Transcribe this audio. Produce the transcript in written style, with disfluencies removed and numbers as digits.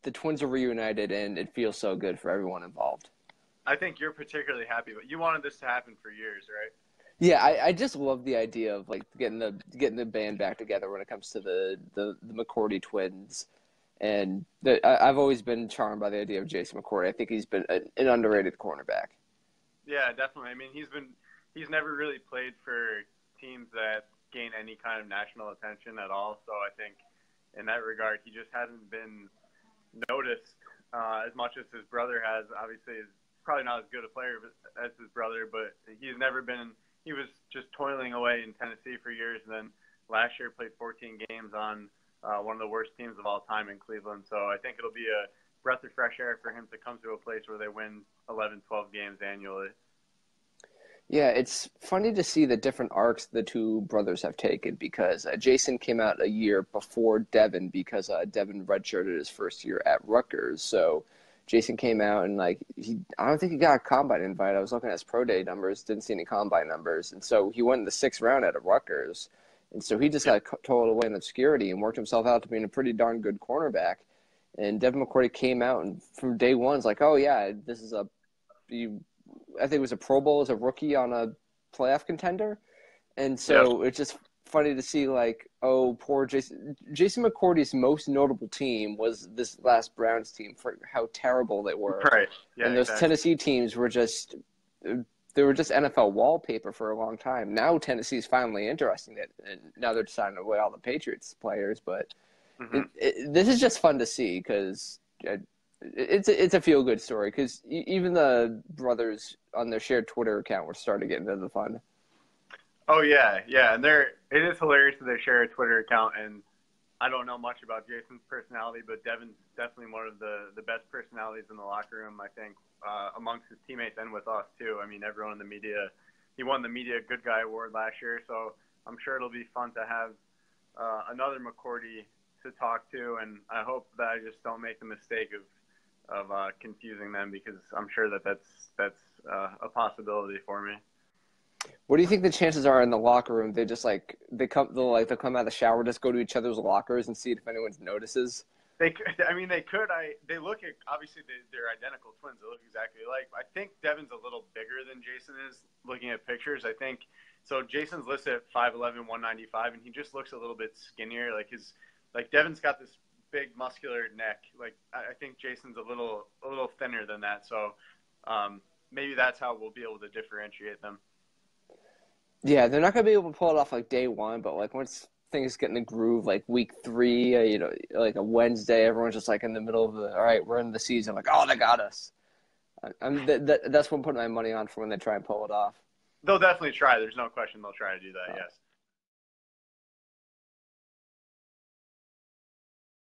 the Twins are reunited, and it feels so good for everyone involved. I think you're particularly happy, but you wanted this to happen for years, right? Yeah, I just love the idea of like getting the band back together when it comes to the McCourty twins, and I've always been charmed by the idea of Jason McCourty. I think he's been an underrated cornerback. Yeah, definitely. I mean, he's never really played for teams that gain any kind of national attention at all. So I think in that regard, he just hasn't been noticed as much as his brother has. Obviously, he's probably not as good a player as his brother, but he's never been. He was just toiling away in Tennessee for years, and then last year played 14 games on one of the worst teams of all time in Cleveland. So I think it'll be a breath of fresh air for him to come to a place where they win 11, 12 games annually. Yeah, it's funny to see the different arcs the two brothers have taken because Jason came out a year before Devin because Devin redshirted his first year at Rutgers. So Jason came out and I don't think he got a combine invite. I was looking at his pro day numbers, didn't see any combine numbers, and so he went in the 6th round out of Rutgers, and so he just got told away in obscurity and worked himself out to being a pretty darn good cornerback. And Devin McCourty came out and from day one is like, oh yeah, this is I think it was a Pro Bowl as a rookie on a playoff contender, and so It's just funny to see poor Jason. Jason McCourty's most notable team was this last Browns team for how terrible they were. Right. Yeah. And those Tennessee teams were just NFL wallpaper for a long time. Now Tennessee's finally interesting it, and now they're deciding away all the Patriots players. But this is just fun to see because it's a feel good story because even the brothers on their shared Twitter account were starting to get into the fun. Oh yeah, and it is hilarious that they share a Twitter account, and I don't know much about Jason's personality, but Devin's definitely one of the best personalities in the locker room, I think, amongst his teammates and with us too. I mean, everyone in the media, he won the Media Good Guy Award last year, so I'm sure it'll be fun to have another McCourty to talk to, and I hope that I just don't make the mistake of confusing them because I'm sure that's a possibility for me. What do you think the chances are in the locker room? They'll come out of the shower, just go to each other's lockers and see if anyone notices. They could. They look at, obviously they're identical twins. They look exactly alike. I think Devin's a little bigger than Jason is. Looking at pictures, I think so. Jason's listed at 5'11", 195, and he just looks a little bit skinnier. Devin's got this big muscular neck. I think Jason's a little thinner than that. So maybe that's how we'll be able to differentiate them. Yeah, they're not going to be able to pull it off day one, but once things get in the groove, week 3, a Wednesday, everyone's just in the middle of all right, we're in the season. Oh, they got us. That's what I'm putting my money on for when they try and pull it off. They'll definitely try. There's no question they'll try to do that, yes.